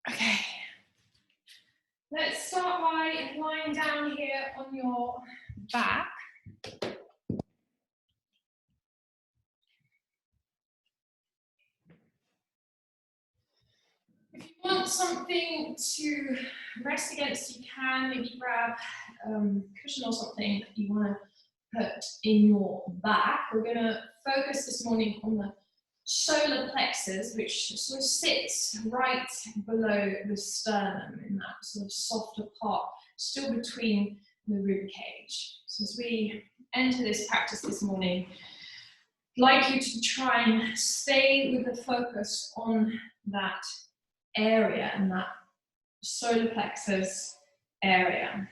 Okay. Let's start by lying down here on your back. If you want something to rest against, you can maybe grab a cushion or something that you want to put in your back. We're going to focus this morning on the solar plexus, which sort of sits right below the sternum in that sort of softer part, still between the rib cage. So as we enter this practice this morning, I'd like you to try and stay with the focus on that area and that solar plexus area.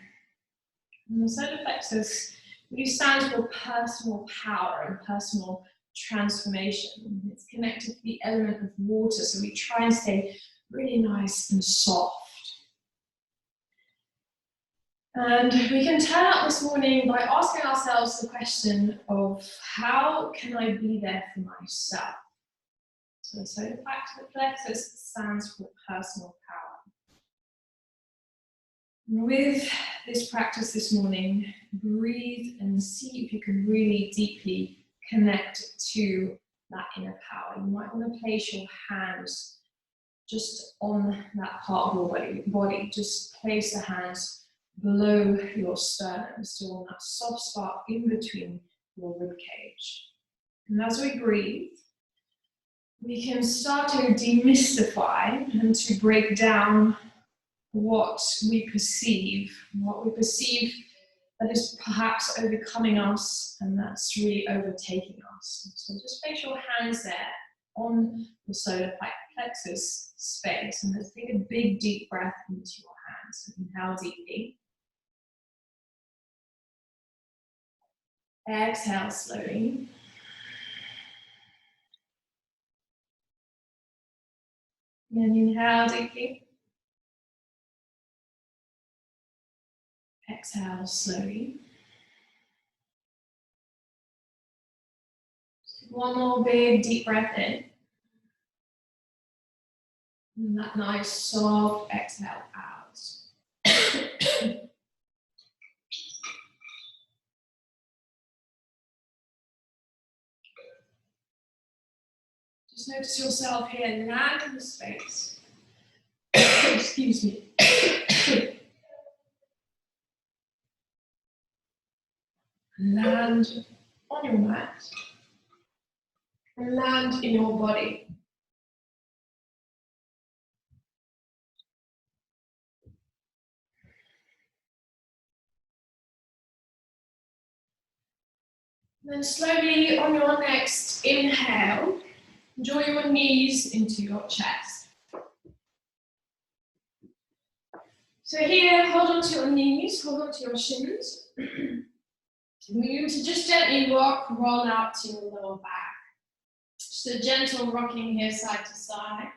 And the solar plexus really stands for personal power and personal transformation. It's connected to the element of water, so we try and stay really nice and soft. And we can turn up this morning by asking ourselves the question of how can I be there for myself? So the solar plexus stands for personal power. And with this practice this morning, breathe and see if you can really deeply connect to that inner power. You might want to place your hands just on that part of your body. Just place the hands below your sternum, still on that soft spot in between your rib cage. And as we breathe, we can start to demystify and to break down what we perceive that is perhaps overcoming us and that's really overtaking us. So just place your hands there on the solar plexus space and let's take a big deep breath into your hands. Inhale deeply. Exhale slowly. And inhale deeply. Exhale slowly. One more big deep breath in. And that nice soft exhale out. Just notice yourself here, land in the space. Excuse me. Land on your mat. And land in your body. Then slowly on your next inhale, draw your knees into your chest. So here, hold on to your knees, hold on to your shins. We're going to just gently roll out to your lower back. Just a gentle rocking here side to side.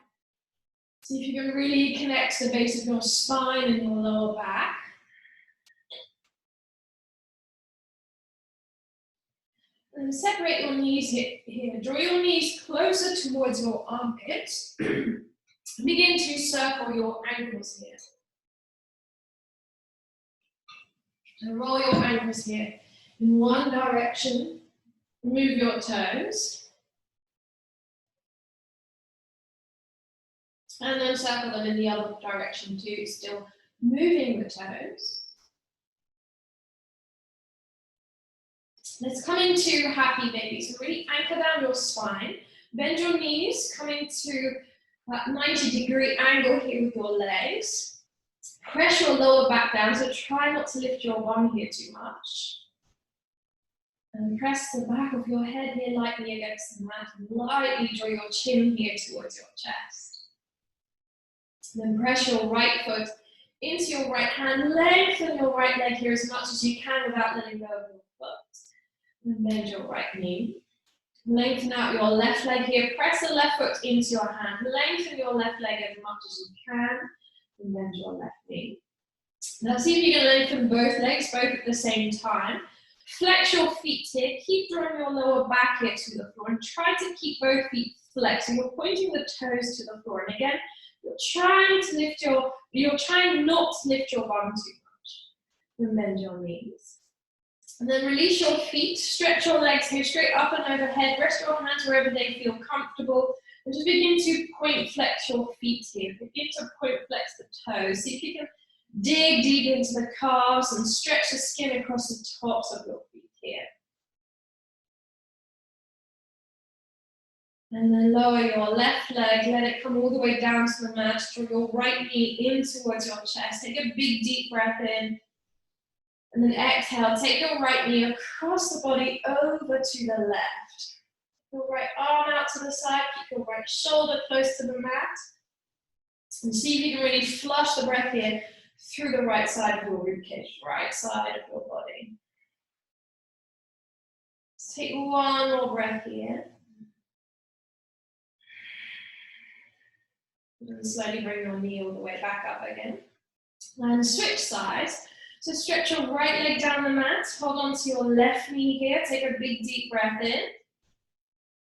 See if you can really connect to the base of your spine and your lower back. And separate your knees here. Draw your knees closer towards your armpits. Begin to circle your ankles here. And roll your ankles here in one direction. Move your toes. And then circle them in the other direction too, still moving the toes. Let's come into happy baby. So really anchor down your spine. Bend your knees, coming to that 90-degree angle here with your legs. Press your lower back down, so try not to lift your bum here too much. And press the back of your head here lightly against the mat and lightly draw your chin here towards your chest. Then press your right foot into your right hand, lengthen your right leg here as much as you can without letting go of your foot. And bend your right knee. Lengthen out your left leg here, press the left foot into your hand, lengthen your left leg as much as you can, and bend your left knee. Now see if you can lengthen both legs, both at the same time. Flex your feet here, keep drawing your lower back here to the floor, and try to keep both feet flex. So you're pointing the toes to the floor. And again, you're trying not to lift your bum too much. And bend your knees. And then release your feet, stretch your legs, go straight up and overhead. Rest your hands wherever they feel comfortable. And just begin to point flex your feet here. Begin to point flex the toes. See if you can dig deep into the calves and stretch the skin across the tops of your feet here. And then lower your left leg, let it come all the way down to the mat. Draw your right knee in towards your chest. Take a big deep breath in. And then exhale, take your right knee across the body over to the left. Your right arm out to the side, keep your right shoulder close to the mat. And see if you can really flush the breath here through the right side of your ribcage, right side of your body. Let's take one more breath here. And slowly bring your knee all the way back up again. And switch sides. So stretch your right leg down the mat, hold on to your left knee here, take a big deep breath in.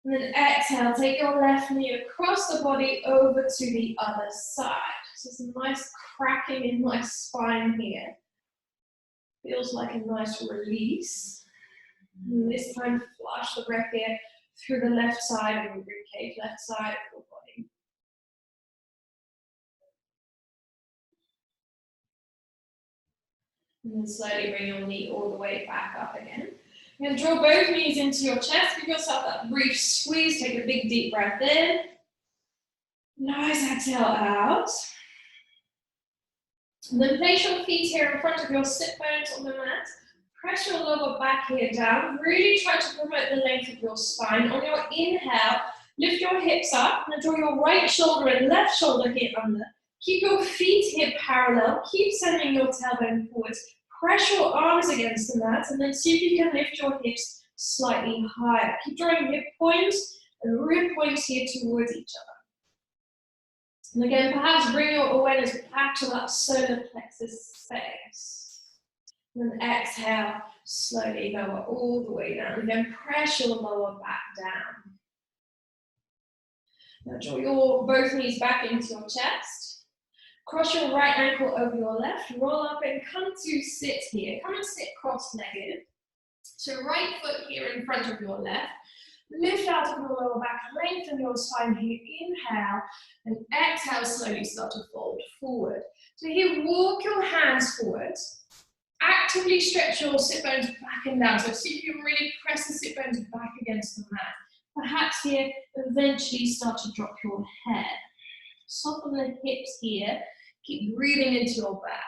And then exhale, take your left knee across the body over to the other side. So some nice cracking in my spine here. Feels like a nice release. And this time flush the breath here through the left side of your ribcage, left side of your body. And then slowly bring your knee all the way back up again. You're going to draw both knees into your chest. Give yourself that brief squeeze. Take a big deep breath in. Nice exhale out. And then place your feet here in front of your sit bones on the mat. Press your lower back here down. Really try to promote the length of your spine. On your inhale, lift your hips up. And draw your right shoulder and left shoulder here under. Keep your feet here parallel. Keep sending your tailbone forwards. Press your arms against the mat and then see if you can lift your hips slightly higher. Keep drawing hip points and rib points here towards each other. And again, perhaps bring your awareness back to that solar plexus space. And then exhale, slowly lower all the way down. Again, press your lower back down. Now draw your both knees back into your chest. Cross your right ankle over your left, roll up and come to sit here. Come and sit cross-legged. So right foot here in front of your left. Lift out of your lower back, lengthen your spine here. Inhale and exhale, slowly start to fold forward. So here, walk your hands forwards. Actively stretch your sit bones back and down. So see if you can really press the sit bones back against the mat. Perhaps here, eventually start to drop your head. Soften the hips here. Keep breathing into your back.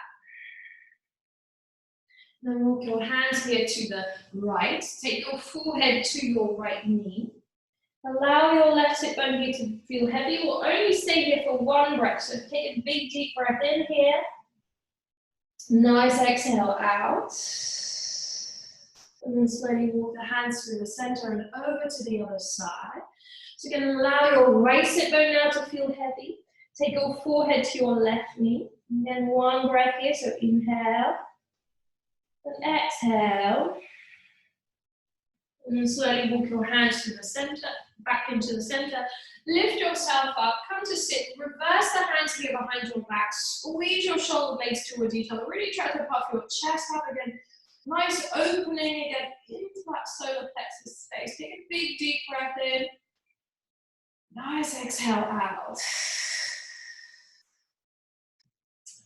Then walk your hands here to the right. Take your forehead to your right knee. Allow your left sit bone here to feel heavy. We'll only stay here for one breath. So take a big deep breath in here. Nice exhale out. And then slowly walk the hands through the center and over to the other side. So again, allow your right sit bone now to feel heavy. Take your forehead to your left knee. And then one breath here, so inhale. And exhale. And then slowly walk your hands to the center, back into the center. Lift yourself up, come to sit. Reverse the hands here behind your back. Squeeze your shoulder blades towards each other. Really try to puff your chest up again. Nice opening again into that solar plexus space. Take a big deep breath in. Nice exhale out.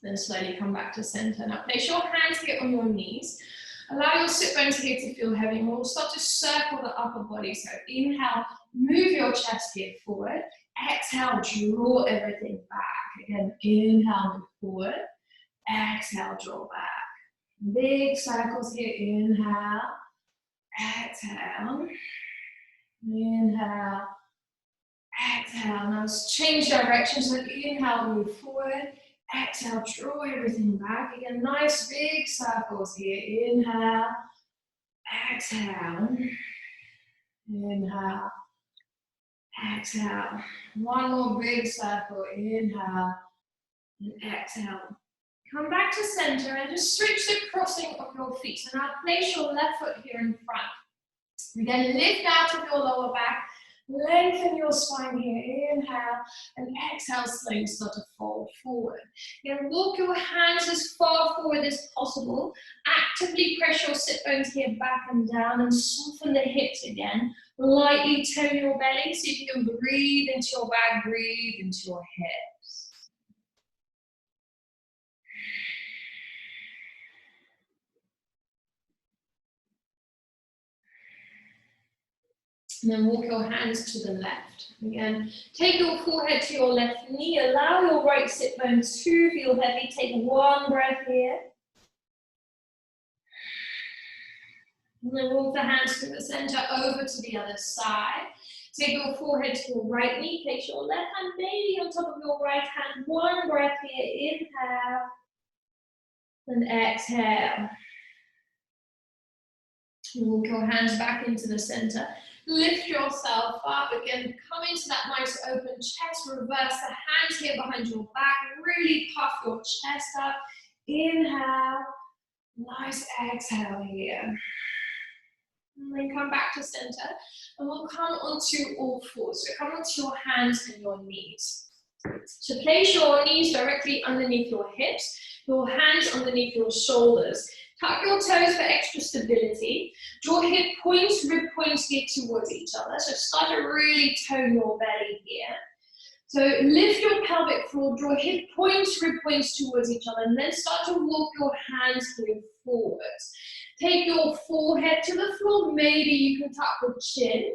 Then slowly come back to center. Now place your hands here on your knees. Allow your sit bones here to feel heavy. And we'll start to circle the upper body. So inhale, move your chest here forward. Exhale, draw everything back. Again, inhale, move forward. Exhale, draw back. Big circles here. Inhale. Exhale. Inhale. Exhale. Now let's change direction. So inhale, move forward. Exhale, draw everything back. Again, nice big circles here. Inhale. Exhale. Inhale. Exhale. One more big circle. Inhale. And exhale. Come back to center and just switch the crossing of your feet. So now place your left foot here in front. Again, lift out of your lower back. Lengthen your spine here. Inhale and exhale, slowly start to fold forward. You're going to walk your hands as far forward as possible. Actively press your sit bones here back and down and soften the hips again. Lightly tone your belly so you can breathe into your back, breathe into your hips. And then walk your hands to the left. Again, take your forehead to your left knee. Allow your right sit bone to feel heavy. Take one breath here. And then walk the hands to the center over to the other side. Take your forehead to your right knee. Place your left hand maybe on top of your right hand. One breath here. Inhale. And exhale. Walk your hands back into the center. Lift yourself up again. Come into that nice open chest. Reverse the hands here behind your back. Really puff your chest up. Inhale. Nice exhale here. And then come back to center. And we'll come onto all fours. So come onto your hands and your knees. So place your knees directly underneath your hips. Your hands underneath your shoulders. Tuck your toes for extra stability. Draw hip points, rib points here towards each other. So start to really tone your belly here. So lift your pelvic floor, draw hip points, rib points towards each other, and then start to walk your hands here forwards. Take your forehead to the floor. Maybe you can tuck the chin.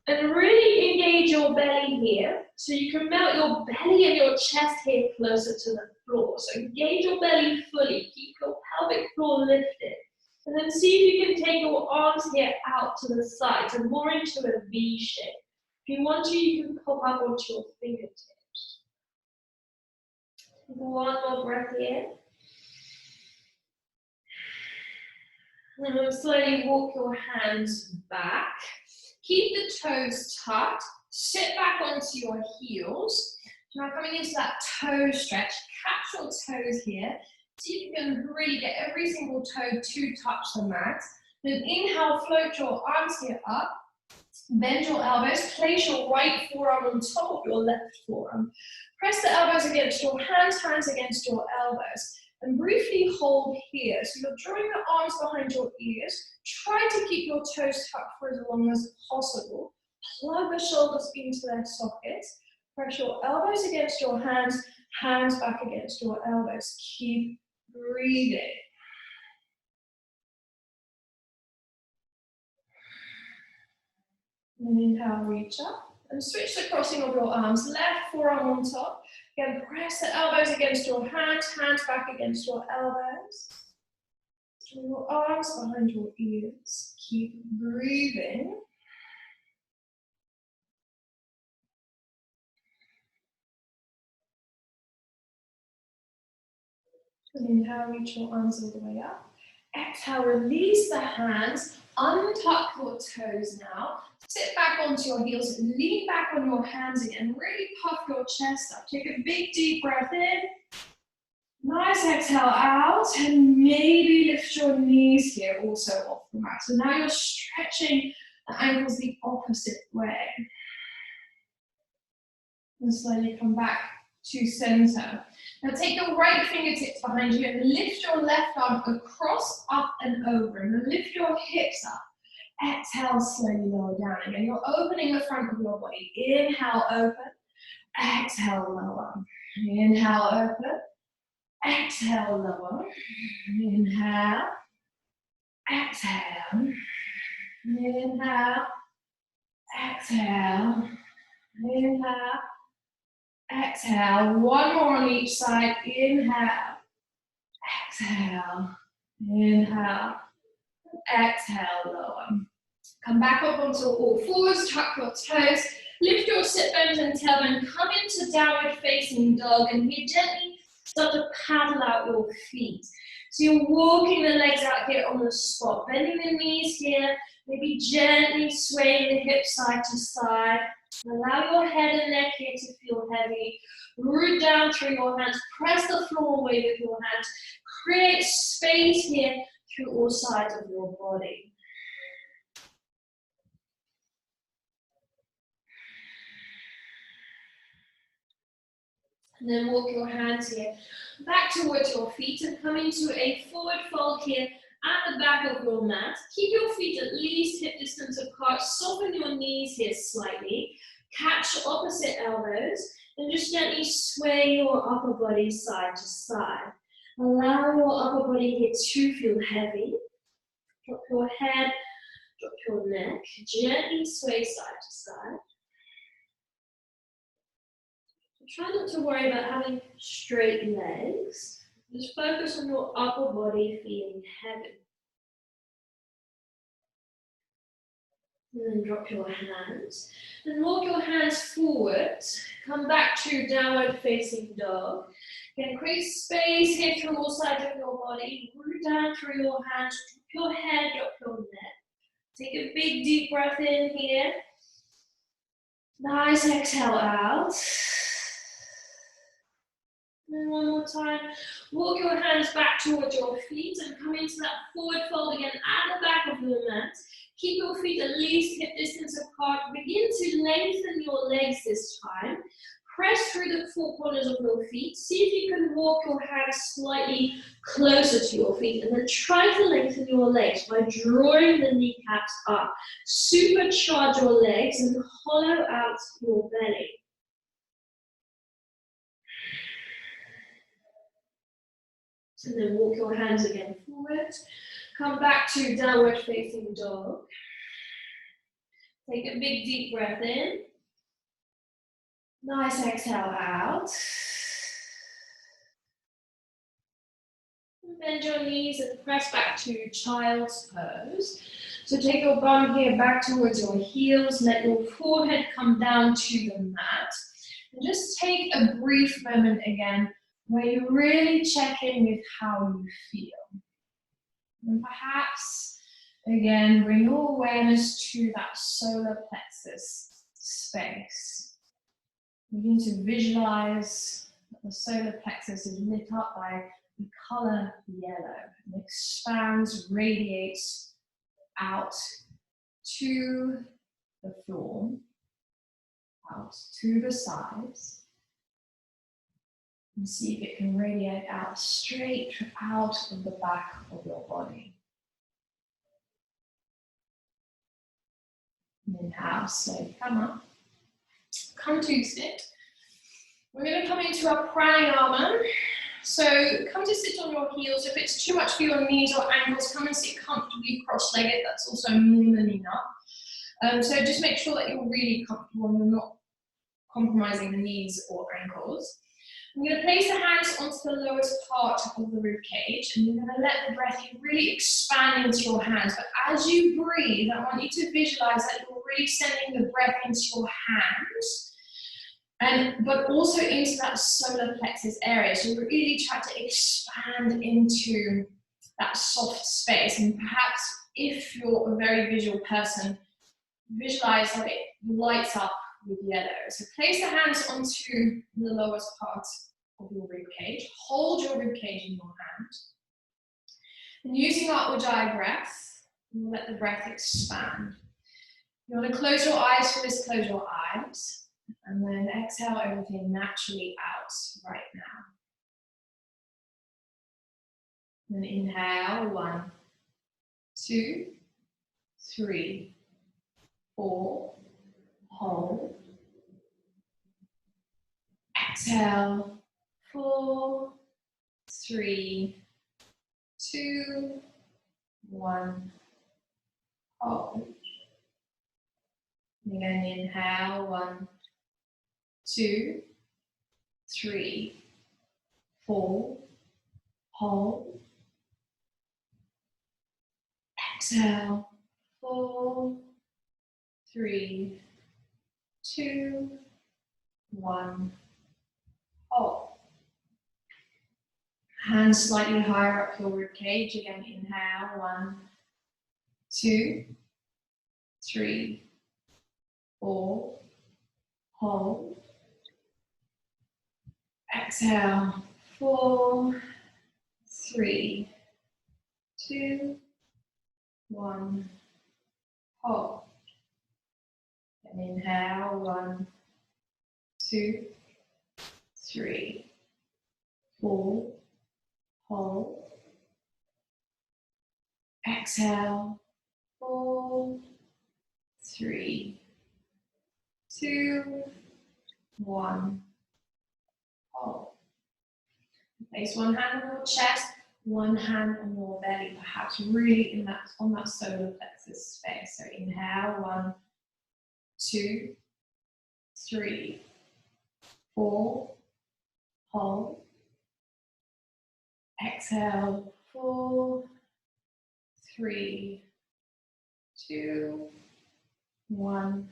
And really engage your belly here. So you can melt your belly and your chest here closer to the floor. So engage your belly fully. Keep your pelvic floor lifted. And then see if you can take your arms here out to the sides and more into a V shape. If you want to, you can pop up onto your fingertips. One more breath here. And then slowly walk your hands back. Keep the toes tucked. Sit back onto your heels. Now coming into that toe stretch, catch your toes here. See if you can really get every single toe to touch the mat. Then inhale, float your arms here up. Bend your elbows. Place your right forearm on top of your left forearm. Press the elbows against your hands, hands against your elbows. And briefly hold here. So you're drawing the arms behind your ears. Try to keep your toes tucked for as long as possible. Plug the shoulders into their sockets. Press your elbows against your hands, hands back against your elbows. Keep breathing. And inhale, reach up. And switch the crossing of your arms. Left forearm on top. Again, press the elbows against your hands, hands back against your elbows. Draw your arms behind your ears. Keep breathing. And inhale, reach your arms all the way up. Exhale, release the hands. Untuck your toes now. Sit back onto your heels. Lean back on your hands again. Really puff your chest up. Take a big deep breath in. Nice exhale out. And maybe lift your knees here also off the mat. So now you're stretching the ankles the opposite way. And slowly come back to center. Now take your right fingertips behind you and lift your left arm across, up and over. And then lift your hips up. Exhale, slowly lower down again. You're opening the front of your body. Inhale, open. Exhale, lower. Inhale, open. Exhale, lower. Inhale. Exhale. Inhale. Exhale. Inhale. Exhale. One more on each side. Inhale. Exhale. Inhale. Exhale, lower. Come back up onto all fours, tuck your toes, lift your sit bones and tailbone, come into downward facing dog, and here gently start to paddle out your feet. So you're walking the legs out here on the spot, bending the knees here, maybe gently swaying the hips side to side. Allow your head and neck here to feel heavy. Root down through your hands, press the floor away with your hands. Create space here through all sides of your body. And then walk your hands here back towards your feet and come into a forward fold here at the back of your mat. Keep your feet at least hip distance apart. Soften your knees here slightly. Catch opposite elbows and just gently sway your upper body side to side. Allow your upper body here to feel heavy. Drop your head, drop your neck. Gently sway side to side. Try not to worry about having straight legs. Just focus on your upper body feeling heavy. And then drop your hands. And walk your hands forward. Come back to downward facing dog. Again, create space here through all sides of your body. Root down through your hands. Drop your head, drop your neck. Take a big deep breath in here. Nice exhale out. And one more time, walk your hands back towards your feet and come into that forward fold again at the back of your mat. Keep your feet at least hip distance apart. Begin to lengthen your legs this time. Press through the four corners of your feet. See if you can walk your hands slightly closer to your feet and then try to lengthen your legs by drawing the kneecaps up. Supercharge your legs and hollow out your belly. And then walk your hands again forward. Come back to downward facing dog. Take a big deep breath in. Nice exhale out. And bend your knees and press back to child's pose. So take your bum here back towards your heels. Let your forehead come down to the mat. And just take a brief moment again where you really check in with how you feel. And perhaps, again, bring your awareness to that solar plexus space. Begin to visualize that the solar plexus is lit up by the color yellow and expands, radiates out to the floor, out to the sides. And see if it can radiate out straight out of the back of your body. And inhale, slowly come up. Come to sit. We're going to come into a pranayama. So come to sit on your heels. If it's too much for your knees or ankles, come and sit comfortably cross-legged. That's also more than enough. So just make sure that you're really comfortable and you're not compromising the knees or ankles. I'm going to place the hands onto the lowest part of the rib cage, and you're going to let the breath really expand into your hands. But as you breathe, I want you to visualize that you're really sending the breath into your hands, but also into that solar plexus area. So really try to expand into that soft space. And perhaps if you're a very visual person, visualize that it lights up with yellow. So place the hands onto the lowest part of your rib cage. Hold your rib cage in your hand. And using our Ujjayi breath, we'll let the breath expand. You want to close your eyes for this, close your eyes. And then exhale everything naturally out right now. Then inhale, 1, 2, 3, 4, hold. Exhale, 4, 3, 2, 1, hold. And again, inhale, 1, 2, 3, 4, hold. Exhale, 4, 3, 2, 1, hold. Hands slightly higher up your rib cage. Again, inhale, 1, 2, 3, 4, hold. Exhale, 4, 3, 2, 1, hold. And inhale, 1, 2, 3, 4, hold. Exhale, 4, 3, 2, 1, hold. Place one hand on your chest, one hand on your belly, perhaps really in that, on that solar plexus space. So inhale, 1, 2, 3, 4, hold. Exhale, 4, 3, 2, 1,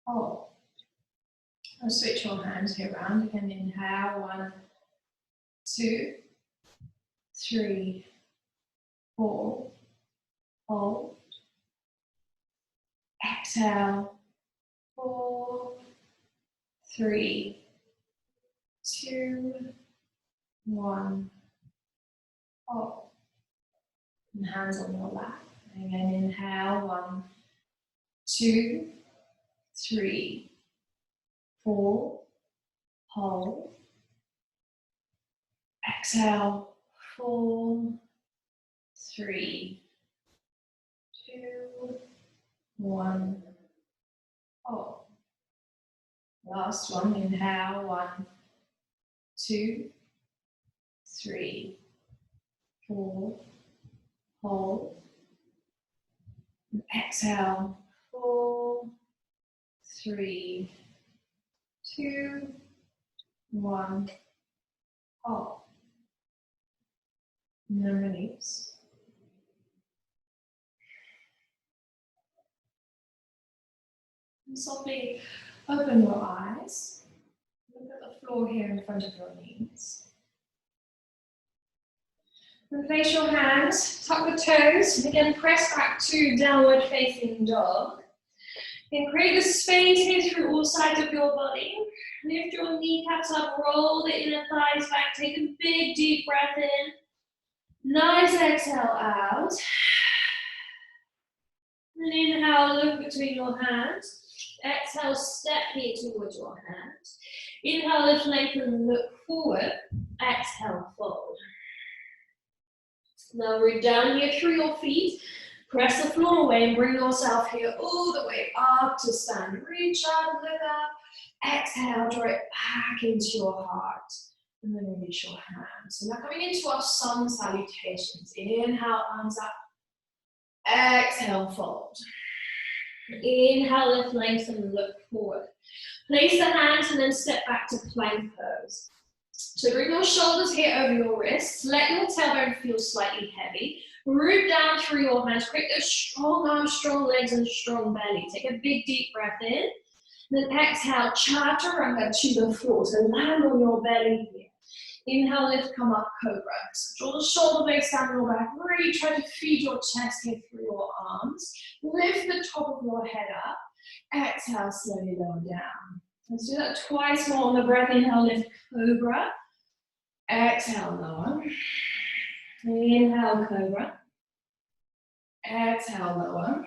hold. I'll switch your hands here around. Again, inhale, 1, 2, 3, 4, hold. Exhale, 4, 3, 2, 1, hold. And hands on your lap. Again, inhale, 1, 2, 3, 4, hold. Exhale, 4, 3, 2, 1, hold. Last one, inhale, 1, 2, 3, 4, hold. And exhale, 4, 3, 2, 1, hold. And then release. And softly open your eyes. Look at the floor here in front of your knees. And place your hands, tuck the toes, and again press back to downward facing dog. Then create a space here through all sides of your body. Lift your kneecaps up, roll the inner thighs back, take a big deep breath in. Nice exhale out. And inhale, look between your hands. Exhale, step here towards your hands. Inhale, lift, lengthen, look forward. Exhale, fold. Now root down here through your feet. Press the floor away and bring yourself here all the way up to stand. Reach up, look up. Exhale, draw it back into your heart. And then release your hands. So now coming into our sun salutations. Inhale, arms up. Exhale, fold. Inhale, lift, lengthen, look forward. Place the hands and then step back to plank pose. So bring your shoulders here over your wrists. Let your tailbone feel slightly heavy. Root down through your hands. Create those strong arms, strong legs, and strong belly. Take a big deep breath in. Then exhale, chaturanga to the floor. So land on your belly here. Inhale, lift, come up, cobra. So draw the shoulder blades down your back. Really try to feed your chest here through your arms. Lift the top of your head up. Exhale, slowly lower down. Let's do that twice more on the breath. Inhale, lift, cobra. Exhale, lower. Inhale, cobra. Exhale, lower.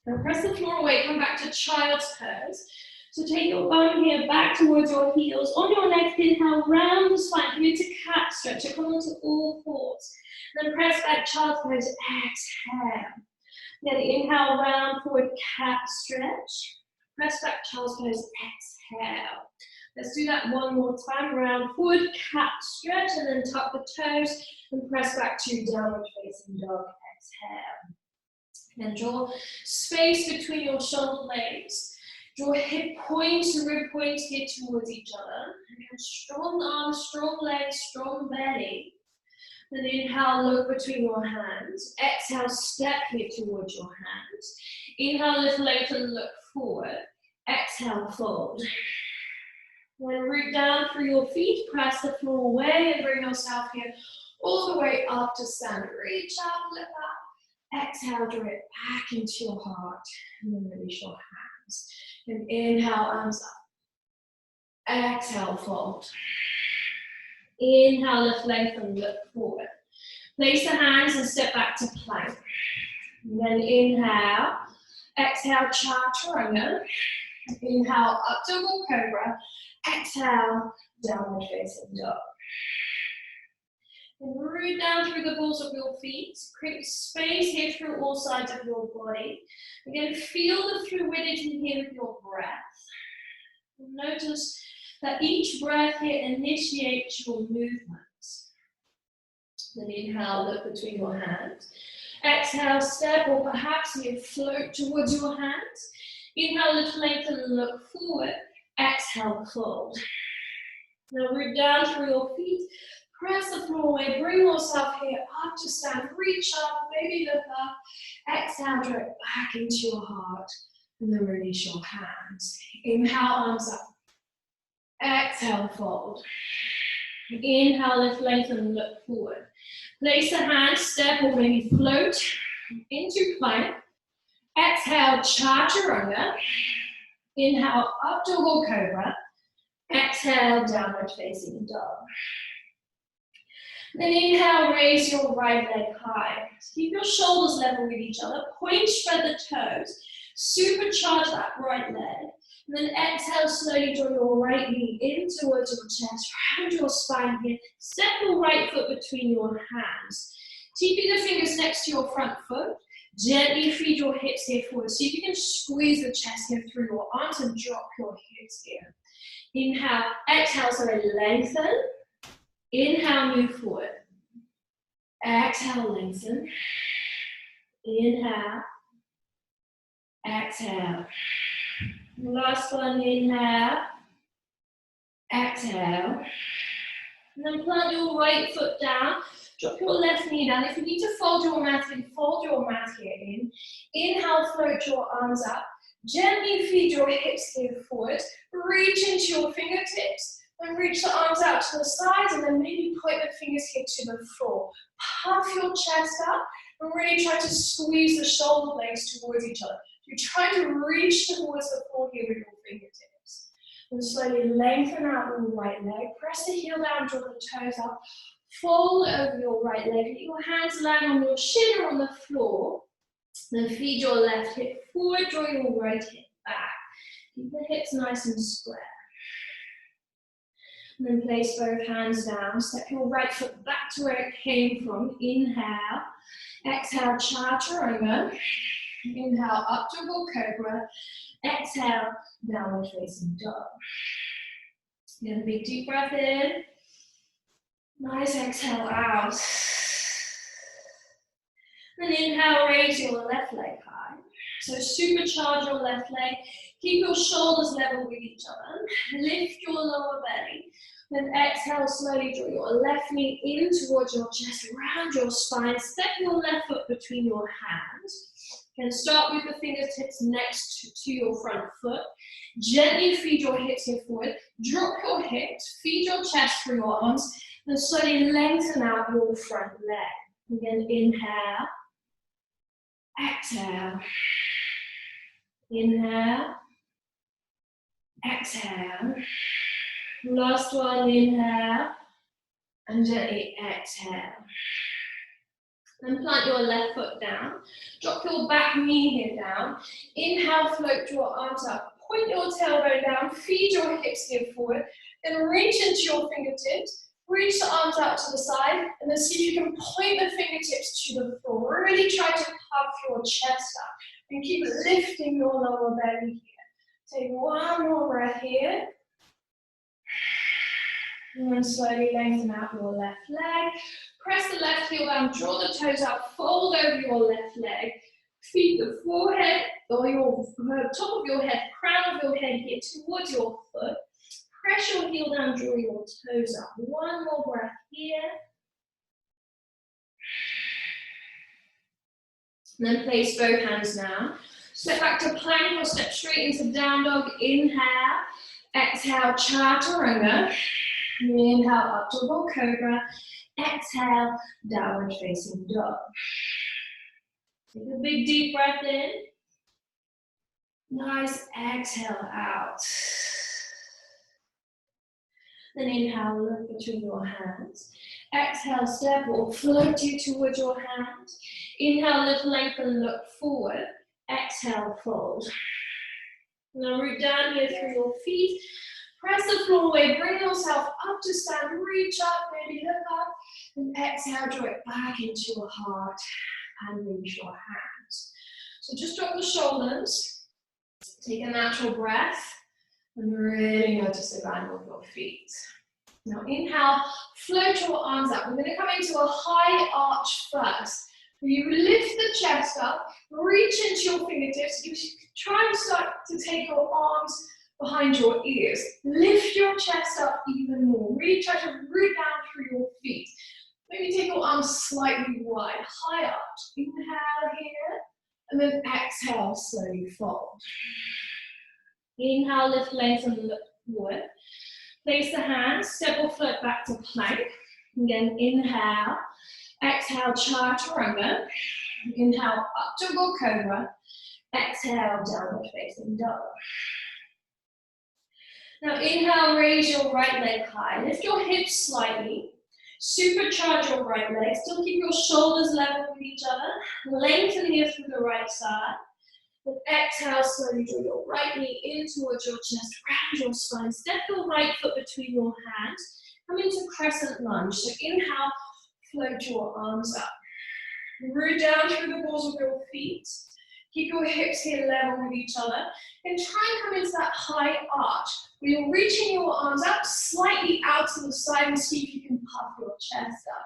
Now press the floor away, come back to child's pose. So take your bum here back towards your heels. On your next inhale, round the spine. Come into cat stretch. So come onto all fours. Then press back, child's pose. Exhale. Then inhale, round forward, cat stretch. Press back, child's pose. Exhale. Let's do that one more time. Round forward, cat stretch, and then tuck the toes and press back to downward facing dog. Exhale. Then draw space between your shoulder blades. Draw hip points and rib points here towards each other. Again, strong arms, strong legs, strong belly. Then inhale, look between your hands. Exhale, step here towards your hands. Inhale, lift, lengthen, look forward. Exhale, fold. Then root down through your feet, press the floor away and bring yourself here all the way up to stand. Reach up, lift up. Exhale, draw it back into your heart. And then release your hands. And inhale, arms up. Exhale, fold. Inhale, lift, lengthen, look forward. Place the hands and step back to plank. And then inhale. Exhale, chaturanga. Inhale, up double cobra. Exhale, downward facing dog. And root down through the balls of your feet. Create space here through all sides of your body. Again, feel the fluidity here with your breath. Notice that each breath here initiates your movement. Then inhale, look between your hands. Exhale, step, or perhaps you float towards your hands. Inhale, lift, lengthen, and look forward. Exhale, fold. Now root down through your feet. Press the floor away. Bring yourself here up to stand. Reach up, maybe look up. Exhale, draw it back into your heart. And then release your hands. Inhale, arms up. Exhale, fold. Inhale, lift, lengthen, and look forward. Place the hands, step, or maybe float into plank. Exhale, chaturanga. Inhale, up dog or cobra. Exhale, downward facing dog. Then inhale, raise your right leg high. Keep your shoulders level with each other. Point, spread the toes. Supercharge that right leg. And then exhale, slowly draw your right knee in towards your chest. Round your spine here. Step your right foot between your hands. Keeping the fingers next to your front foot. Gently feed your hips here forward. See if you can squeeze the chest here through your arms and drop your hips here. Inhale, exhale, sorry, lengthen. Inhale, move forward. Exhale, lengthen. Inhale. Exhale. Last one, inhale. Exhale. And then plant your right foot down. Drop your left knee down. If you need to fold your mat in, fold your mat here in. Inhale, float your arms up. Gently feed your hips here forward. Reach into your fingertips. And reach the arms out to the sides, and then maybe point the fingers here to the floor. Puff your chest up, and really try to squeeze the shoulder blades towards each other. You're trying to reach towards the floor here with your fingertips. And slowly lengthen out your right leg. Press the heel down, draw the toes up. Fold over your right leg. Let your hands land on your shin or on the floor. Then feed your left hip forward, draw your right hip back. Keep the hips nice and square. And then place both hands down. Step your right foot back to where it came from. Inhale. Exhale, chaturanga. Inhale, up to your cobra. Exhale, downward facing dog. Get a big deep breath in. Nice exhale out. Then inhale, raise your left leg high. So supercharge your left leg. Keep your shoulders level with each other. Lift your lower belly. Then exhale, slowly draw your left knee in towards your chest, round your spine. Step your left foot between your hands. Then start with the fingertips next to your front foot. Gently feed your hips here forward. Drop your hips, feed your chest through your arms. Then slowly lengthen out your front leg. Again, inhale. Exhale. Inhale. Exhale. Last one, inhale. And gently exhale. Then plant your left foot down. Drop your back knee here down. Inhale, float your arms up. Point your tailbone down. Feed your hips here forward. Then reach into your fingertips. Reach the arms out to the side. And then see if you can point the fingertips to the floor. Really try to puff your chest up. And keep lifting your lower belly here. Take one more breath here. And then slowly lengthen out your left leg. Press the left heel down, draw the toes up, fold over your left leg. Feed the forehead, or your top of your head, crown of your head here towards your foot. Press your heel down, draw your toes up. One more breath here. And then place both hands down. Step back to plank or step straight into down dog. Inhale. Exhale, chaturanga. Inhale, up to your cobra. Exhale, downward facing dog. Take a big deep breath in. Nice exhale out. Then inhale, look between your hands. Exhale, step or float you towards your hands. Inhale, lift, lengthen, look forward. Exhale, fold. Now root down here through your feet. Press the floor away, bring yourself up to stand, reach up, maybe look up, and exhale, draw it back into your heart and reach your hands. So just drop the shoulders, take a natural breath, and really notice the ground of your feet. Now inhale, float your arms up. We're going to come into a high arch first. You lift the chest up, reach into your fingertips. You try and start to take your arms behind your ears. Lift your chest up even more. Really try to root down through your feet. Maybe take your arms slightly wide, high arch. Inhale here, and then exhale, slowly fold. Inhale, lift, lengthen, look forward. Place the hands, step or float back to plank. Again, inhale, exhale, chaturanga. Inhale, up to go cobra. Exhale, downward facing dog. Now inhale, raise your right leg high. Lift your hips slightly. Supercharge your right leg. Still keep your shoulders level with each other. Lengthen here through the right side. Then exhale, slowly draw your right knee in towards your chest, round your spine. Step your right foot between your hands. Come into crescent lunge. So inhale, float your arms up. Root down through the balls of your feet. Keep your hips here level with each other. And try and come into that high arch, where you're reaching your arms up slightly out to the side and see if you can puff your chest up.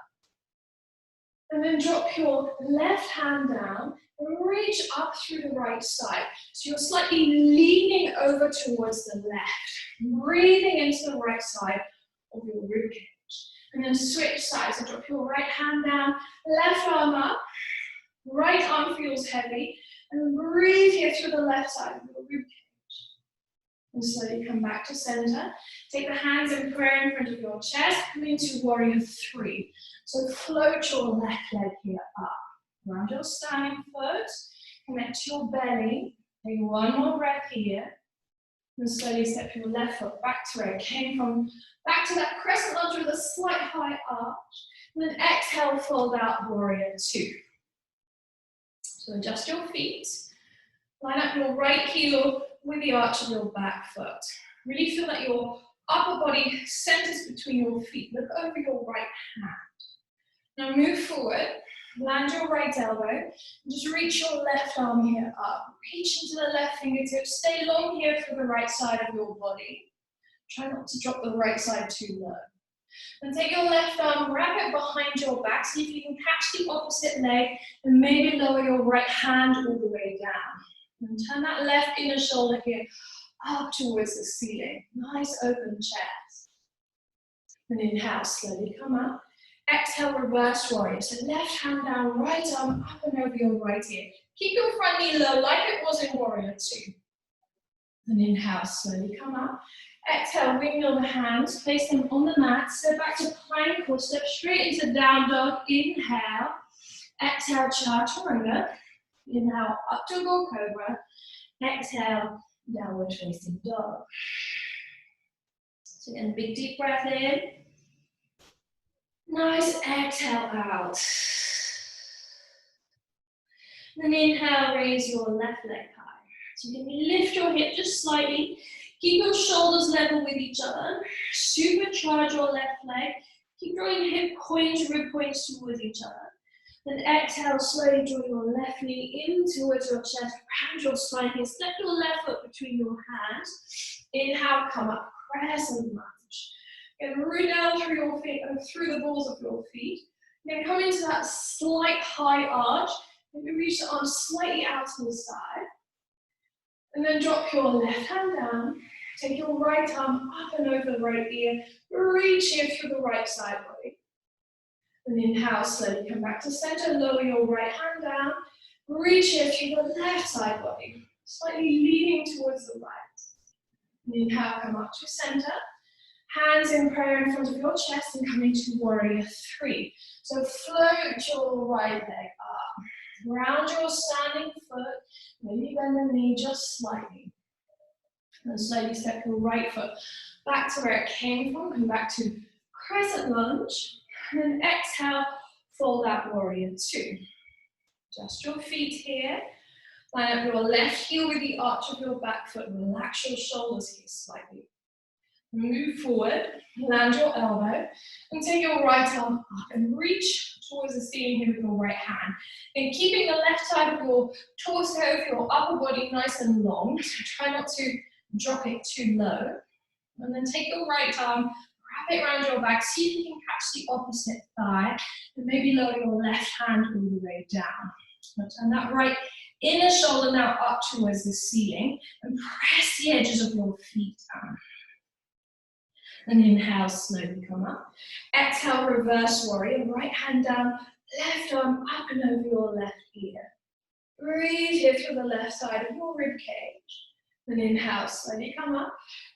And then drop your left hand down and reach up through the right side. So you're slightly leaning over towards the left, breathing into the right side of your ribcage. And then switch sides. So drop your right hand down, left arm up, right arm feels heavy, and breathe here through the left side of your ribcage. And slowly come back to center. Take the hands in prayer in front of your chest. Come into warrior three. So float your left leg here up. Round your standing foot. Connect to your belly. Take one more breath here. And slowly step your left foot back to where it came from. Back to that crescent lunge with a slight high arch. And then exhale, fold out, warrior two. So adjust your feet. Line up your right heel with the arch of your back foot. Really feel that your upper body centers between your feet. Look over your right hand. Now move forward, land your right elbow, and just reach your left arm here up. Reach into the left fingertips, stay long here for the right side of your body. Try not to drop the right side too low. Then take your left arm, wrap it behind your back, see if you can catch the opposite leg, and maybe lower your right hand all the way down. And turn that left inner shoulder here up towards the ceiling. Nice open chest. And inhale, slowly come up. Exhale, reverse warrior. So left hand down, right arm up and over your right ear. Keep your front knee low like it was in warrior two. And inhale, slowly come up. Exhale, wiggle the hands, place them on the mat. Step back to plank or step straight into down dog. Inhale. Exhale, chaturanga. Inhale, up to go cobra. Exhale, downward facing dog. So again, big deep breath in. Nice exhale out. Then inhale, raise your left leg high. So you can lift your hip just slightly. Keep your shoulders level with each other. Supercharge your left leg. Keep drawing hip points, rib points towards each other. Then exhale, slowly draw your left knee in towards your chest, round your spine here. Step your left foot between your hands. Inhale, come up, crescent lunge. And root down through your feet and through the balls of your feet. Then come into that slight high arch. Maybe reach the arms slightly out to the side. And then drop your left hand down. Take your right arm up and over the right ear. Reach here through the right side body. And inhale, slowly come back to center, lower your right hand down, reach here through the left side body, slightly leaning towards the right. And inhale, come up to center, hands in prayer in front of your chest and come into warrior three. So float your right leg up, round your standing foot, maybe bend the knee just slightly. And slowly step your right foot back to where it came from, come back to crescent lunge. And then exhale, fold out warrior two. Adjust your feet here. Line up your left heel with the arch of your back foot. Relax your shoulders here slightly. Move forward, land your elbow, and take your right arm up and reach towards the ceiling here with your right hand. And keeping the left side of your torso, your upper body nice and long, so try not to drop it too low. And then take your right arm, wrap it around your back, see if you can catch the opposite thigh, and maybe lower your left hand all the way down. And that right inner shoulder now up towards the ceiling, and press the edges of your feet down. And inhale, slowly come up. Exhale, reverse warrior, right hand down, left arm up and over your left ear. Breathe here through the left side of your rib cage. Then inhale, slowly come up.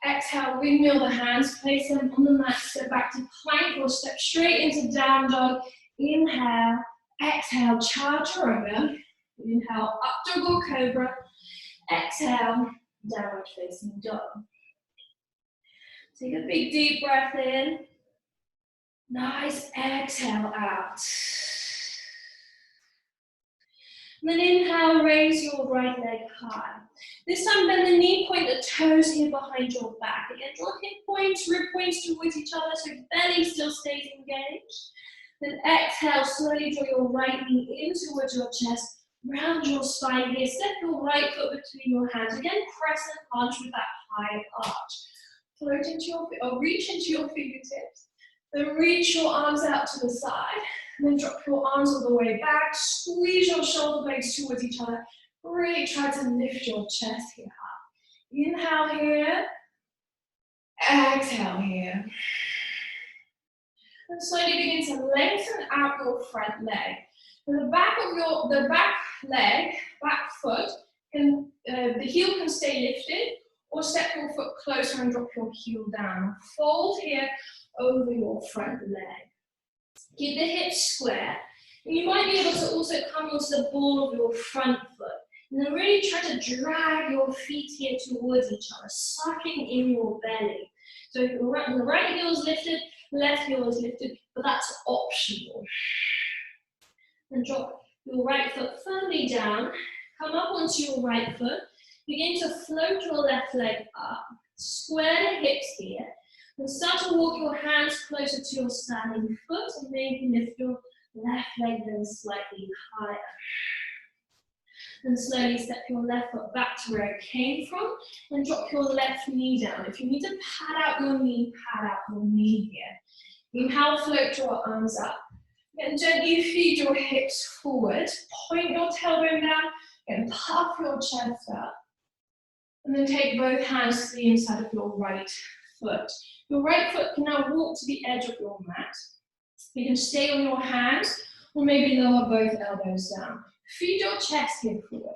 Exhale, windmill the hands, place them on the mat, step back to plank or step straight into down dog. Inhale, exhale, chaturanga. Inhale, up dog or cobra. Exhale, downward facing dog. Take a big deep breath in. Nice exhale out. And then inhale, raise your right leg high. This time bend the knee, point the toes here behind your back. Again, draw hip points, rib points towards each other so belly still stays engaged. Then exhale, slowly draw your right knee in towards your chest. Round your spine here. Step your right foot between your hands. Again, crescent lunge with that high arch. Float into your, or reach into your fingertips. Then reach your arms out to the side. And then drop your arms all the way back. Squeeze your shoulder blades towards each other. Really try to lift your chest here up. Inhale here. Exhale here. And slowly begin to lengthen out your front leg. And the back leg, back foot, the heel can stay lifted, or step your foot closer and drop your heel down. Fold here over your front leg. Keep the hips square. And you might be able to also come onto the ball of your front foot. And then really try to drag your feet here towards each other, sucking in your belly. So if the right heel is lifted, left heel is lifted, but that's optional. And drop your right foot firmly down. Come up onto your right foot. Begin to float your left leg up. Square the hips here. And start to walk your hands closer to your standing foot and maybe lift your left leg then slightly higher. And slowly step your left foot back to where it came from and drop your left knee down. If you need to pad out your knee, pad out your knee here. Inhale, float your arms up. And gently feed your hips forward. Point your tailbone down and puff your chest up. And then take both hands to the inside of your right foot. Your right foot can now walk to the edge of your mat. You can stay on your hands or maybe lower both elbows down. Feed your chest here forward.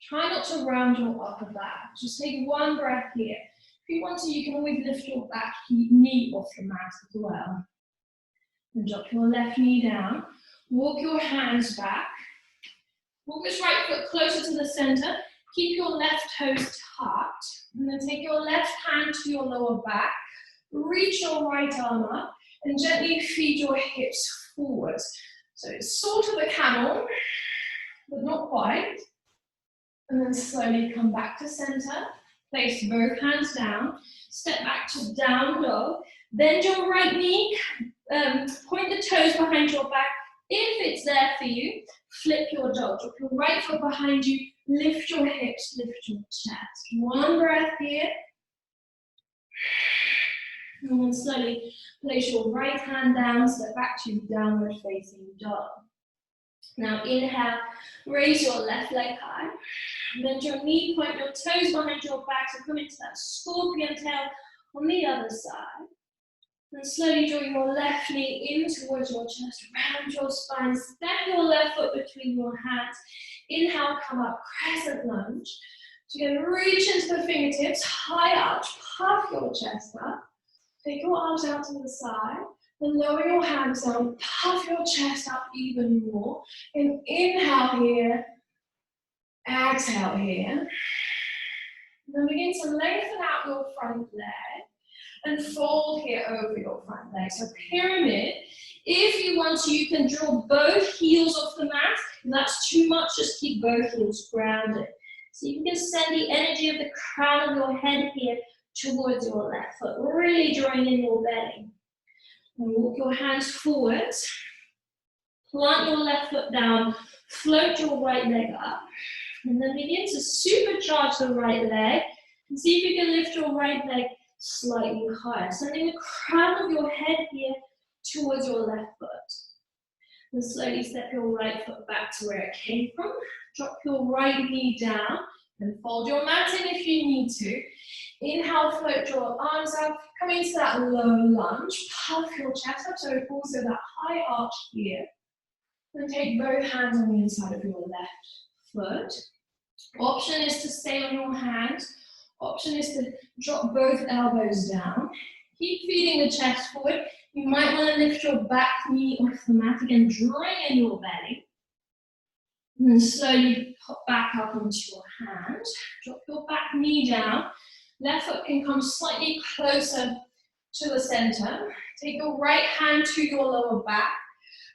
Try not to round your upper back. Just take one breath here. If you want to, you can always lift your back knee off the mat as well. And drop your left knee down. Walk your hands back. Walk this right foot closer to the center. Keep your left toes tucked. And then take your left hand to your lower back. Reach your right arm up. And gently feed your hips forward. So it's sort of a camel, but not quite. And then slowly come back to center. Place both hands down. Step back to down dog. Bend your right knee. Point the toes behind your back. If it's there for you, flip your dog. Drop your right foot behind you. Lift your hips, lift your chest. One breath here. And then slowly place your right hand down, step back to downward facing dog. Now inhale, raise your left leg high. Bend your knee, point your toes behind your back to come into that scorpion tail on the other side. And slowly draw your left knee in towards your chest, round your spine, step your left foot between your hands. Inhale, come up, crescent lunge. So you're going to reach into the fingertips, high arch, puff your chest up. Take your arms out to the side, and lower your hands down, puff your chest up even more. And inhale here, exhale here. And then begin to lengthen out your front leg. And fold here over your front leg. So pyramid. If you want to, you can draw both heels off the mat. If that's too much, just keep both heels grounded. So you can send the energy of the crown of your head here towards your left foot, really drawing in your belly. And walk your hands forwards, plant your left foot down, float your right leg up, and then begin to supercharge the right leg, and see if you can lift your right leg slightly higher, sending the crown of your head here towards your left foot. And slowly step your right foot back to where it came from, drop your right knee down, and fold your mat in if you need to. Inhale, float your arms up, come into that low lunge, puff your chest up, so also that high arch here. And take both hands on the inside of your left foot. Option is to stay on your hands. Option is to drop both elbows down. Keep feeding the chest forward. You might want to lift your back knee off the mat again, drawing in your belly. And then slowly pop back up onto your hand. Drop your back knee down. Left foot can come slightly closer to the center. Take your right hand to your lower back.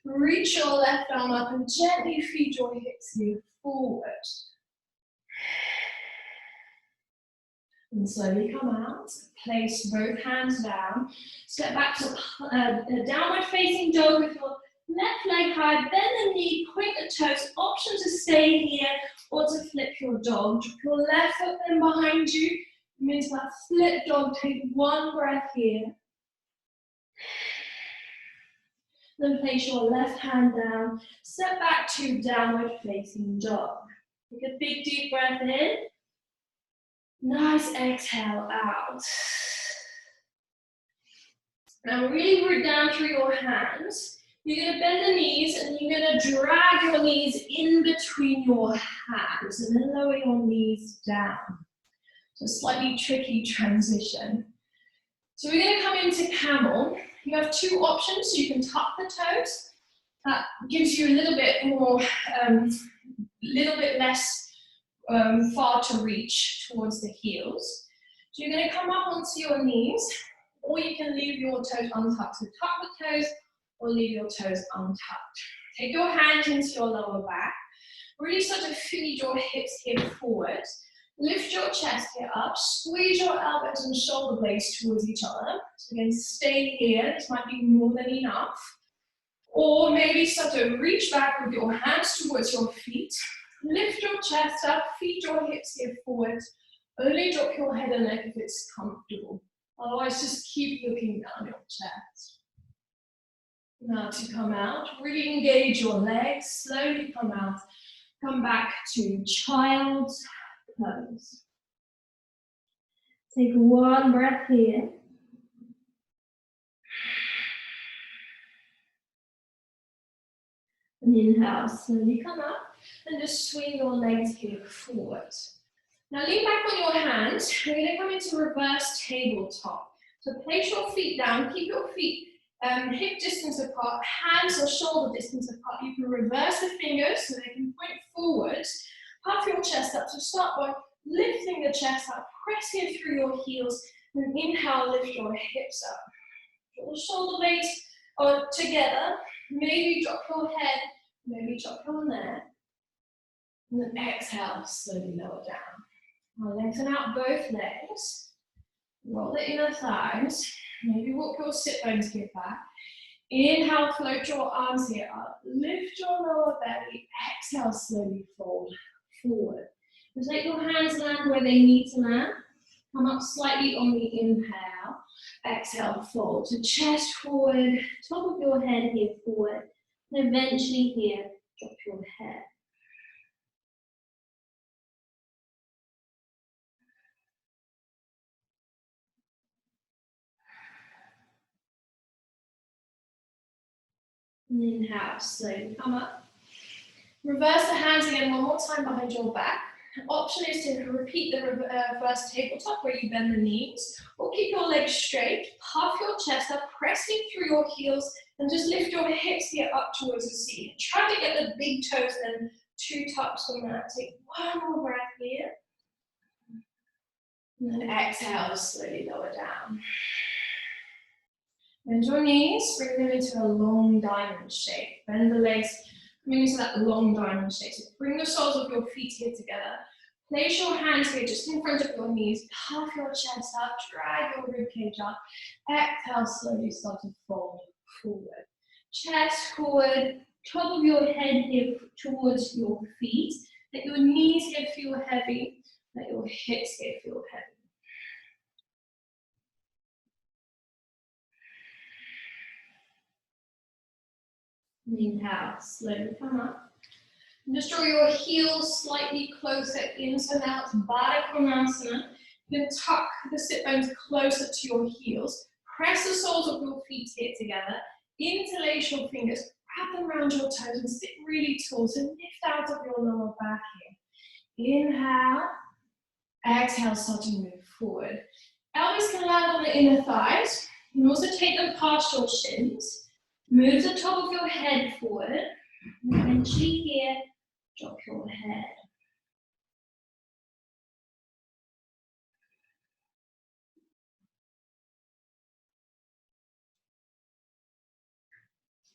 Reach your left arm up and gently feed your hips here forward. And slowly come out. Place both hands down. Step back to a downward facing dog with your left leg high. Bend the knee, point the toes. Option to stay here or to flip your dog. Drop your left foot then behind you. Come into that flip dog. Take one breath here. Then place your left hand down. Step back to downward facing dog. Take a big deep breath in. Nice exhale out. Now really root down through your hands. You're going to bend the knees and you're going to drag your knees in between your hands and then lower your knees down. So a slightly tricky transition. So we're going to come into camel. You have two options. So you can tuck the toes. That gives you a little bit more, little bit less far to reach towards the heels. So you're going to come up onto your knees, or you can leave your toes untucked. So tuck the toes or leave your toes untucked. Take your hands into your lower back. Really start to feed your hips here forward. Lift your chest here up. Squeeze your elbows and shoulder blades towards each other. So again, stay here. This might be more than enough. Or maybe start to reach back with your hands towards your feet. Lift your chest up, feed your hips here forward. Only drop your head and neck if it's comfortable. Otherwise, just keep looking down your chest. Now to come out, really engage your legs. Slowly come out. Come back to child's pose. Take one breath here. And inhale, slowly come up. And just swing your legs here forward. Now lean back on your hands. We're going to come into reverse tabletop. So place your feet down. Keep your feet hip distance apart, hands or shoulder distance apart. You can reverse the fingers so they can point forward. Puff your chest up. So start by lifting the chest up, pressing through your heels, and inhale, lift your hips up. Draw the shoulder blades together. Maybe drop your head, maybe drop your neck. And then exhale, slowly lower down. Now lengthen out both legs. Roll the inner thighs. Maybe walk your sit bones here back. Inhale, float your arms here up. Lift your lower belly. Exhale, slowly fold forward. Just let your hands land where they need to land. Come up slightly on the inhale. Exhale, fold. So chest forward, top of your head here forward. And eventually here, drop your head. And inhale, slowly come up. Reverse the hands again one more time behind your back. Option is to repeat the reverse tabletop where you bend the knees, or keep your legs straight, puff your chest up, pressing through your heels, and just lift your hips here up towards the ceiling. Try to get the big toes then two tucks on that. Take one more breath here. And then exhale, slowly lower down. Bend your knees, bring them into a long diamond shape. Bend the legs, coming into that long diamond shape. So bring the soles of your feet here together. Place your hands here just in front of your knees, puff your chest up, drag your ribcage up. Exhale, slowly start to fold forward. Chest forward, top of your head here towards your feet. Let your knees here feel heavy, let your hips here feel heavy. Inhale, slowly come up. Just draw your heels slightly closer in, so now it's Baddha Konasana. You can tuck the sit bones closer to your heels. Press the soles of your feet here together. Interlace your fingers, wrap them around your toes and sit really tall. So lift out of your lower back here. Inhale, exhale, start to move forward. Elbows can land on the inner thighs. You can also take them past your shins. Move the top of your head forward. And gently here, drop your head.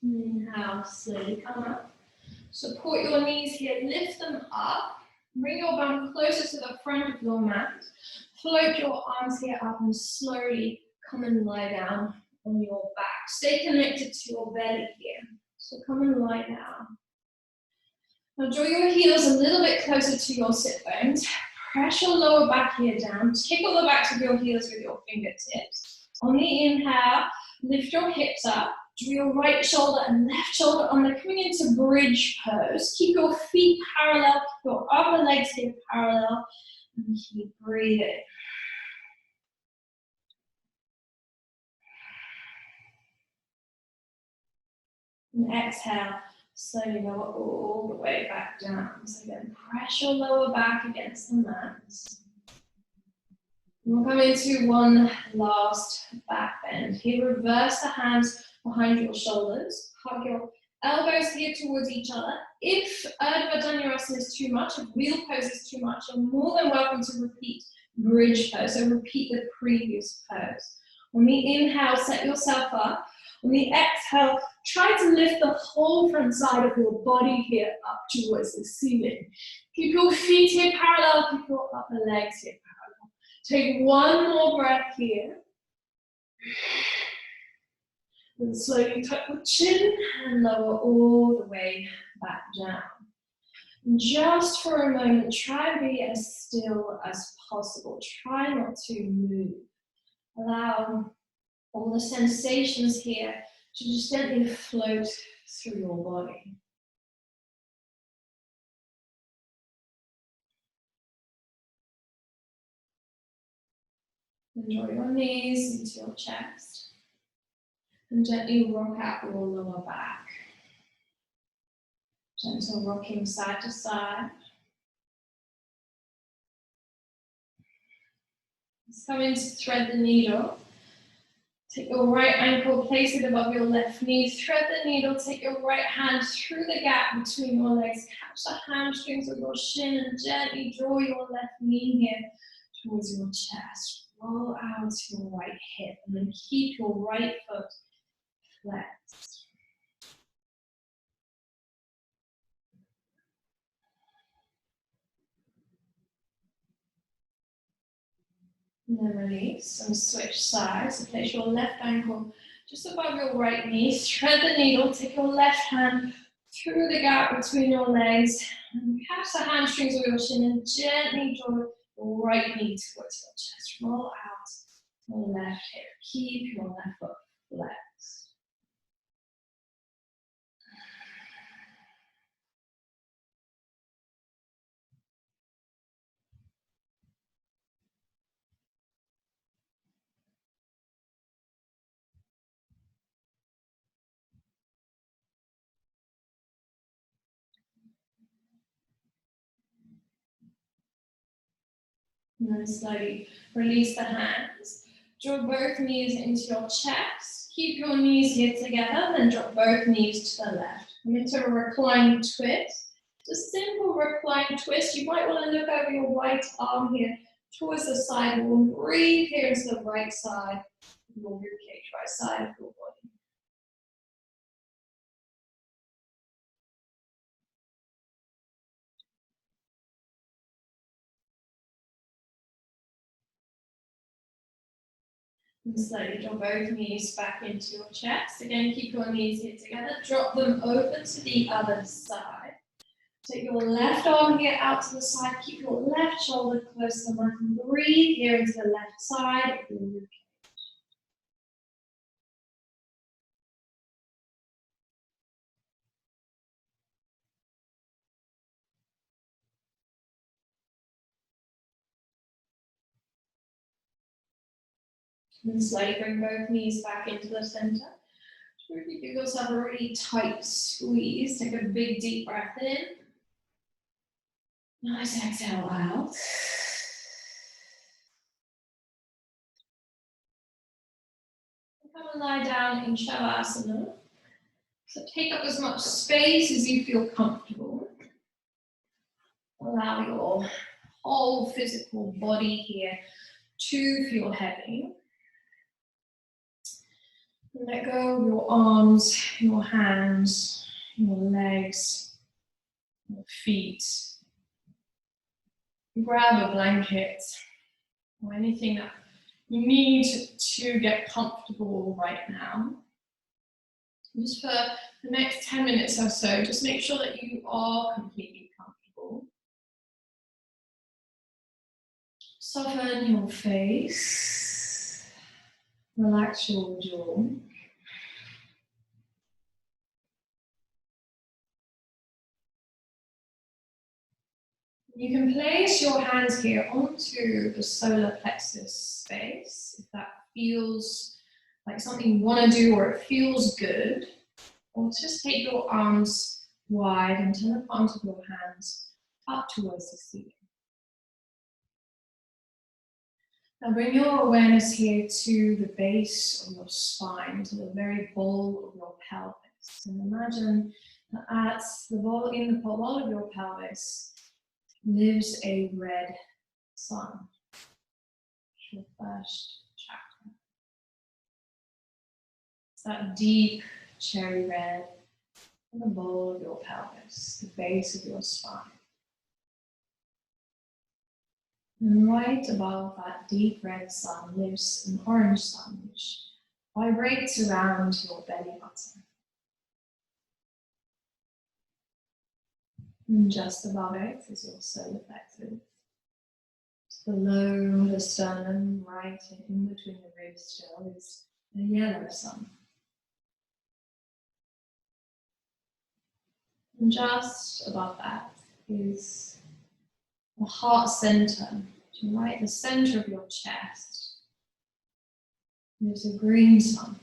Inhale, slowly come up. Support your knees here, lift them up. Bring your bum closer to the front of your mat. Float your arms here up and slowly come and lie down on your back. Stay connected to your belly here. So come and lie down. Now draw your heels a little bit closer to your sit bones. Press your lower back here down. Tickle the backs of your heels with your fingertips. On the inhale, lift your hips up. Draw your right shoulder and left shoulder under, coming into bridge pose. Keep your feet parallel, your upper legs here parallel, and keep breathing. And exhale, slowly lower all the way back down. So again, press your lower back against the mat. We'll come into one last back bend. Here, reverse the hands behind your shoulders. Hug your elbows here towards each other. If Urdhva Dhanurasana is too much, if wheel pose is too much, you're more than welcome to repeat bridge pose. So repeat the previous pose. On the inhale, set yourself up. On the exhale, try to lift the whole front side of your body here up towards the ceiling. Keep your feet here parallel, keep your upper legs here parallel. Take one more breath here. And slowly tuck the chin and lower all the way back down. And just for a moment, try and be as still as possible. Try not to move. Allow all the sensations here to just gently float through your body. And draw your knees into your chest. And gently rock out your lower back. Gentle rocking side to side. Let's come in to thread the needle. Take your right ankle, place it above your left knee. Thread the needle, take your right hand through the gap between your legs. Catch the hamstrings with your shin and gently draw your left knee here towards your chest. Roll out your right hip and then keep your right foot flexed. And then release and switch sides. So place your left ankle just above your right knee. Thread the needle, take your left hand through the gap between your legs. And catch the hamstrings with your shin and gently draw your right knee towards your chest. Roll out your left hip. Keep your left foot flexed. And then slowly release the hands. Draw both knees into your chest. Keep your knees here together, then drop both knees to the left. Come into a reclined twist. Just simple reclined twist. You might want to look over your right arm here towards the side wall. Breathe here into the right side of your ribcage, right side of your body. And slowly draw both knees back into your chest. Again, keep your knees here together. Drop them over to the other side. Take your left arm here out to the side. Keep your left shoulder close to the mat and breathe here into the left side of your rib cage. And slowly bring both knees back into the center. Really give yourself a really tight squeeze. Take a big deep breath in. Nice exhale out. Come and lie down in Shavasana. So take up as much space as you feel comfortable. Allow your whole physical body here to feel heavy. Let go of your arms, your hands, your legs, your feet. Grab a blanket or anything that you need to get comfortable right now. Just for the next 10 minutes or so, just make sure that you are completely comfortable. Soften your face. Relax your jaw. You can place your hands here onto the solar plexus space if that feels like something you want to do or it feels good. Or just take your arms wide and turn the palms of your hands up towards the ceiling. Now bring your awareness here to the base of your spine, to the very bowl of your pelvis. And imagine that at the bowl, in the bowl of your pelvis lives a red sun. It's your first chakra. It's that deep cherry red in the bowl of your pelvis, the base of your spine. And right above that deep red sun lives an orange sun, which vibrates around your belly button. And just above it is your solar plexus. Below the sternum, right in between the ribs still, is a yellow sun. And just above that is the heart center, right at the center of your chest. There's a green sun.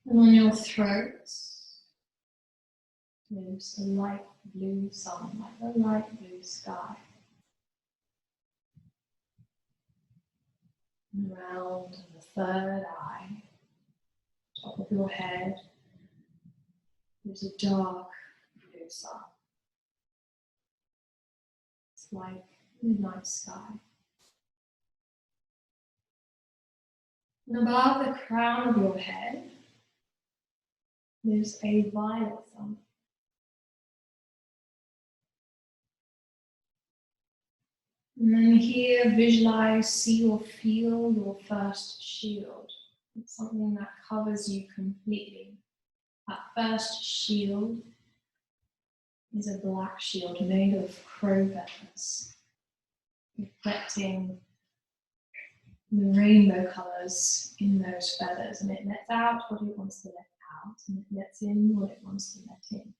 And on your throat lives a light blue sun, like a light blue sky. And around the third eye, top of your head, there's a dark blue sun. It's like midnight sky. And above the crown of your head, there's a violet sun. And then here, visualize, see or feel your first shield. It's something that covers you completely. That first shield is a black shield made of crow feathers, reflecting the rainbow colors in those feathers. And it lets out what it wants to let out, and it lets in what it wants to let in.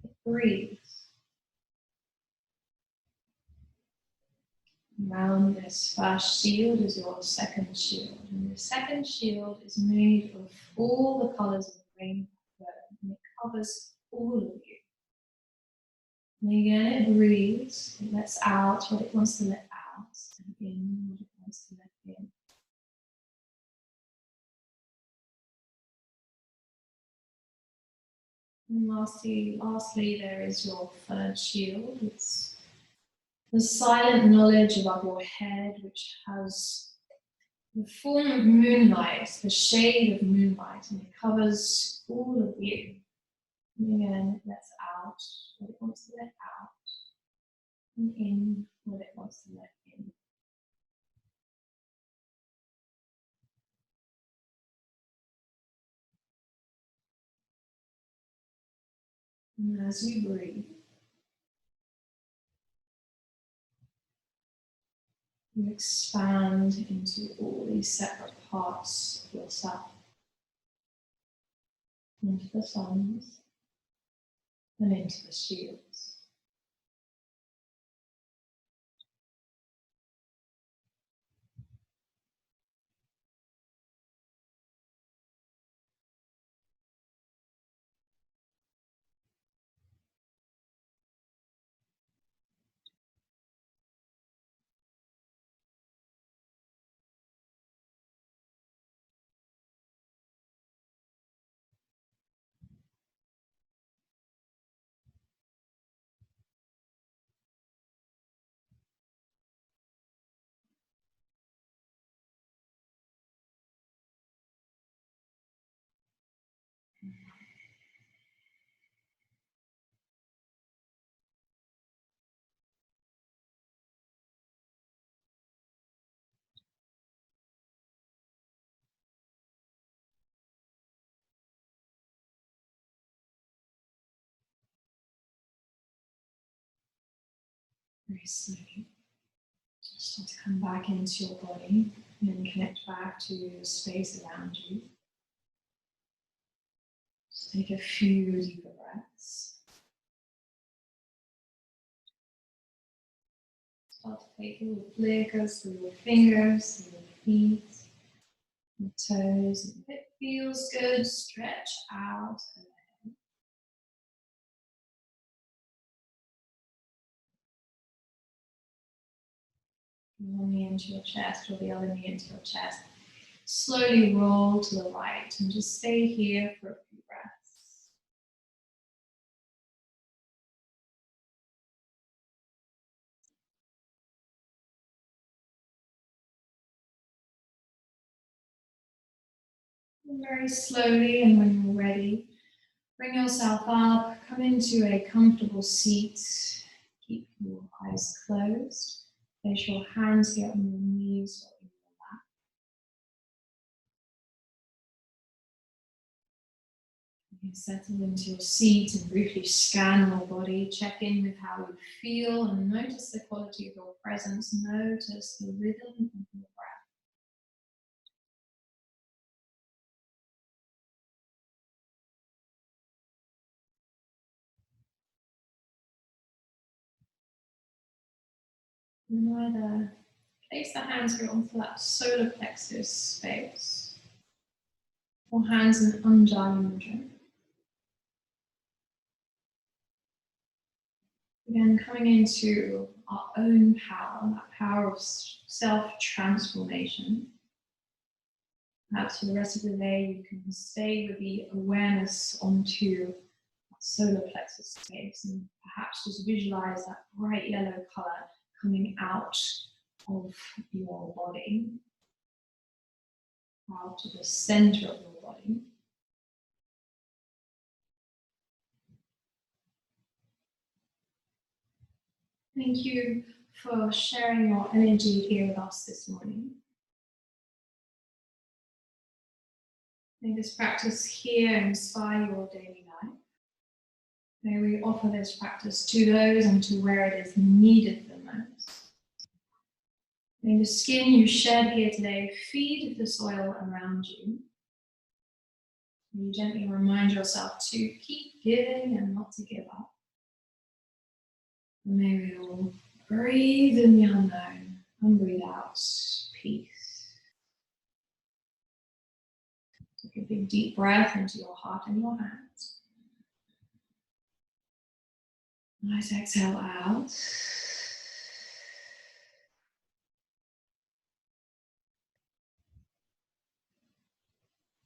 It breathes. Around this first shield is your second shield, and the second shield is made of all the colours of the rainbow, and it covers all of you. And again, it breathes, it lets out what it wants to let out, and in what it wants to let in. And lastly, there is your third shield. It's the silent knowledge above your head, which has the form of moonlight, the shade of moonlight, and it covers all of you. And again, it lets out what it wants to let out. and in what it wants to let in. And as you breathe, you expand into all these separate parts of yourself, into the suns and into the shields. Very slowly. Just start to come back into your body and connect back to the space around you. Just take a few deeper breaths. Start to take little flickers through your fingers, through your feet, your toes. And if it feels good, stretch out. One knee into your chest or the other knee into your chest. Slowly roll to the right and just stay here for a few breaths. And very slowly, and when you're ready, bring yourself up, come into a comfortable seat. Keep your eyes closed. Place your hands here on your knees or in your lap. You settle into your seat and briefly scan your body. Check in with how you feel and notice the quality of your presence. Notice the rhythm of your breath. And either place the hands here onto that solar plexus space, or hands in Anjali Mudra. Again, coming into our own power, that power of self-transformation. Perhaps for the rest of the day, you can stay with the awareness onto that solar plexus space and perhaps just visualize that bright yellow color coming out of your body, out to the center of your body. Thank you for sharing your energy here with us this morning. May this practice here inspire your daily life. May we offer this practice to those and to where it is needed the most. May the skin you shed here today feed the soil around you. May you gently remind yourself to keep giving and not to give up. And may we all breathe in the unknown and breathe out peace. Take a big deep breath into your heart and your hands. Nice exhale out.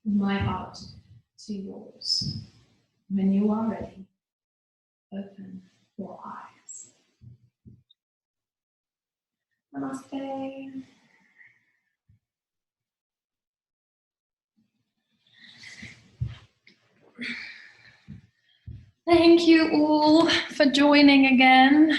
My heart to yours. When you are ready, open your eyes. Namaste. Thank you all for joining again.